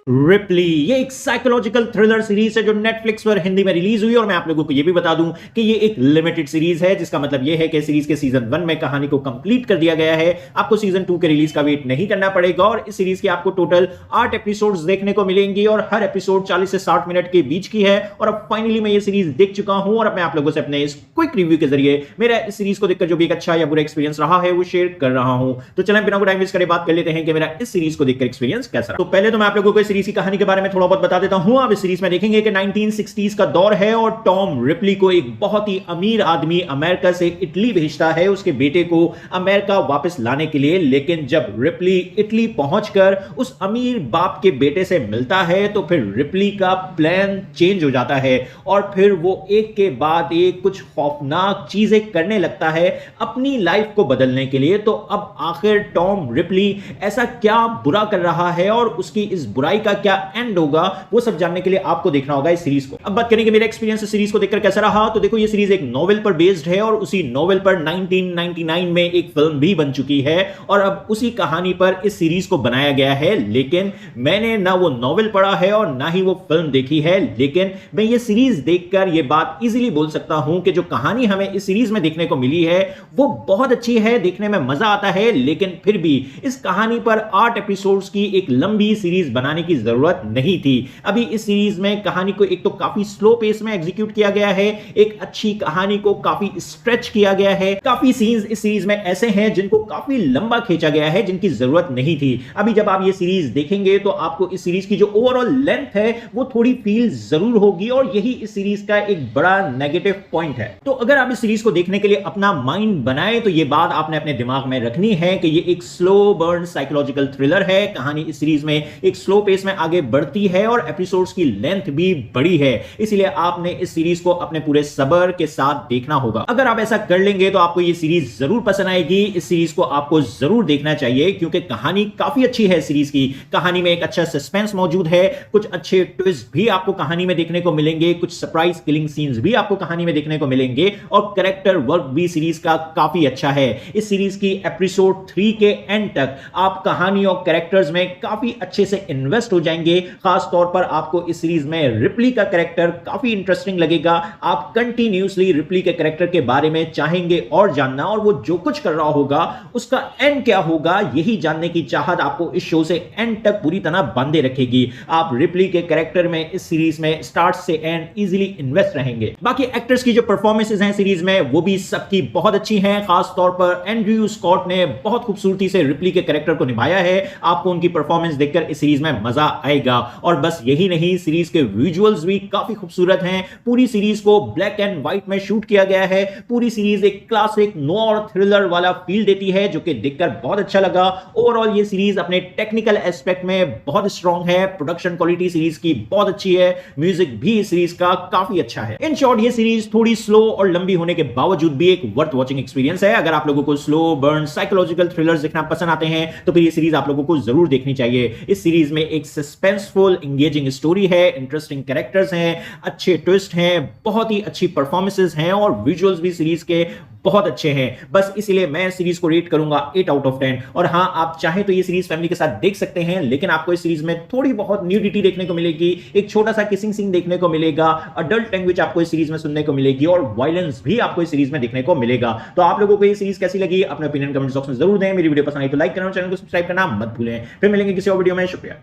Replay ये एक psychological thriller series है जो नेटफ्लिक्स पर हिंदी में रिलीज हुई। और मैं आप लोगों को यह भी बता दूं कि ये एक लिमिटेड सीरीज है, जिसका मतलब यह है कि सीरीज के सीजन 1 में कहानी को कंप्लीट कर दिया गया है। आपको सीजन 2 के रिलीज का वेट नहीं करना पड़ेगा। और इस सीरीज की आपको टोटल 8 एपिसोड्स देखने को मिलेंगी और हर एपिसोड 40 से 60 मिनट के बीच की है। और अब फाइनली मैं ये सीरीज देख चुका हूं और अब मैं आप लोगों से अपने इस क्विक रिव्यू के जरिए मेरा इस सीरीज को देखकर जो भी एक अच्छा या बुरा एक्सपीरियंस रहा है वो शेयर कर रहा हूं। तो चलें बिना टाइम वेस्ट करे बात कर लेते हैं कि मेरा इस सीरीज को देखकर एक्सपीरियंस कैसा रहा। तो पहले तो मैं आप लोगों को इस सीरीज की कहानी के बारे में थोड़ा बहुत बता देता हूं। आप इस सीरीज में देखेंगे कि 1960s का दौर है और टॉम रिप्ली को एक बहुत ही अमीर आदमी अमेरिका से इटली भेजता है उसके बेटे को अमेरिका वापस लाने के लिए। लेकिन जब रिप्ली इटली पहुंचकर उस अमीर बाप के बेटे से मिलता है तो फिर रिप्ली का प्लान चेंज हो जाता है और फिर वो एक के बाद एक कुछ खौफनाक चीजें करने लगता है अपनी लाइफ को बदलने के लिए। तो अब आखिर टॉम रिप्ली ऐसा क्या बुरा कर रहा है और उसकी इस बुराई का क्या एंड होगा, वो सब जानने के लिए आपको देखना होगा इस सीरीज को। अब बात करेंगे मेरा एक्सपीरियंस इस सीरीज को देखकर कैसा रहा। तो देखो ये सीरीज एक नोवेल पर बेस्ड है और उसी नोवेल पर 1999 में एक फिल्म भी बन चुकी है और अब उसी कहानी पर इस सीरीज को बनाया गया है। लेकिन मैंने ना वो नोवेल पढ़ा है और ना ही वो फिल्म देखी है, लेकिन मैं ये सीरीज देखकर ये बात इजीली बोल सकता हूं कि जो कहानी हमें इस सीरीज में देखने को मिली है वो बहुत अच्छी है, देखने में मजा आता है। लेकिन फिर भी इस कहानी पर 8 एपिसोड्स की एक लंबी सीरीज बनाने की जरूरत नहीं थी। अभी इस सीरीज में कहानी को एक तो काफी स्लो पेस में एग्जीक्यूट किया गया है, एक अच्छी कहानी को काफी स्ट्रेच किया गया है। काफी सीन्स इस सीरीज में ऐसे हैं जिनको काफी लंबा खींचा गया है, जिनकी जरूरत नहीं थी। अभी जब आप ये सीरीज देखेंगे तो आपको इस सीरीज की जो ओवरऑल लेंथ है वो थोड़ी फील जरूर होगी और यही इस सीरीज का एक बड़ा नेगेटिव पॉइंट है। तो अगर आप इस सीरीज को देखने के लिए अपना माइंड बनाए तो ये बात आपने अपने दिमाग में रखनी है कि ये एक स्लो बर्न साइकोलॉजिकल थ्रिलर है। कहानी इस सीरीज में एक स्लो पेस में आगे बढ़ती है और एपिसोड्स की लेंथ भी बड़ी है, इसलिए आपने इस सीरीज को अपने पूरे सब्र के साथ देखना होगा। अगर आप ऐसा कर लेंगे तो आपको ये सीरीज जरूर पसंद आएगी। इस सीरीज को आपको जरूर देखना चाहिए क्योंकि कहानी काफी अच्छी है। सीरीज की कहानी में एक अच्छा सस्पेंस मौजूद है, कुछ अच्छे ट्विस्ट भी आपको कहानी में देखने को मिलेंगे, कुछ सरप्राइज किलिंग सीन्स भी आपको कहानी में देखने को मिलेंगे और कैरेक्टर वर्क भी सीरीज का काफी अच्छा है। इस सीरीज की एपिसोड 3 के एंड तक आप कहानी और कैरेक्टर्स में काफी अच्छे से इन्वेस्ट हो जाएंगे। खास तौर पर आपको इस सीरीज में रिप्ली का कैरेक्टर काफी इंटरेस्टिंग लगेगा। आप कंटिन्यूअसली रिप्ली के कैरेक्टर के बारे में चाहेंगे और जानना, और वो जो कुछ कर रहा होगा उसका एंड क्या होगा यही जानने की चाहत आपको इस शो से एंड तक पूरी तरह बांधे रखेगी। आप रिप्ली के कैरेक्टर में इस सीरीज में स्टार्ट से एंड इजीली इन्वेस्ट रहेंगे। बाकी एक्टर्स की जो परफॉर्मेंसेस हैं सीरीज में वो भी सबकी बहुत अच्छी हैं। खास तौर पर एंड्रयू स्कॉट ने बहुत खूबसूरती से रिप्ली के कैरेक्टर को निभाया है। आपको उनकी परफॉर्मेंस देखकर इस सीरीज में मजा आएगा। और बस यही नहीं, सीरीज के विजुअल्स भी काफी खूबसूरत हैं। पूरी सीरीज को ब्लैक एंड व्हाइट में शूट किया गया है। पूरी सीरीज एक क्लासिक नोर थ्रिलर वाला फील देती है जो कि देखकर बहुत अच्छा लगा। ओवरऑल ये सीरीज अपने टेक्निकल एस्पेक्ट में बहुत स्ट्रांग है। प्रोडक्शन क्वालिटी सीरीज की बहुत अच्छी है। म्यूजिक भी सीरीज का काफी अच्छा है। इन शॉर्ट ये सीरीज थोड़ी स्लो और लंबी होने के बावजूद भी एक वर्थ वॉचिंग एक्सपीरियंस है। अगर आप लोगों को स्लो बर्न साइकोलॉजिकल थ्रिलर्स देखना पसंद आते हैं तो फिर ये सीरीज आप लोगों को जरूर देखनी चाहिए। इस सीरीज में एक सस्पेंसफुल एंगेजिंग स्टोरी है, इंटरेस्टिंग कैरेक्टर्स हैं, अच्छे ट्विस्ट हैं, बहुत ही अच्छी परफॉर्मेंसेस हैं और विजुअल्स भी सीरीज के बहुत अच्छे हैं। बस इसलिए मैं सीरीज को रेट करूंगा 8 आउट ऑफ 10। और हां, आप चाहें तो ये सीरीज फैमिली के साथ देख सकते हैं, लेकिन आपको इस सीरीज में थोड़ी बहुत न्यूडिटी देखने को मिलेगी, एक छोटा सा किसिंग सीन देखने को मिलेगा, अडल्ट लैंग्वेज आपको इस सीरीज में सुनने को मिलेगी और वायलेंस भी आपको इस सीरीज में देखने को मिलेगा। तो आप लोगों को ये सीरीज कैसी लगी अपने ओपिनियन कमेंट बॉक्स में जरूर दें। मेरी वीडियो पसंद आई तो लाइक करना, चैनल को सब्सक्राइब करना मत भूलें। फिर मिलेंगे किसी और वीडियो में। शुक्रिया।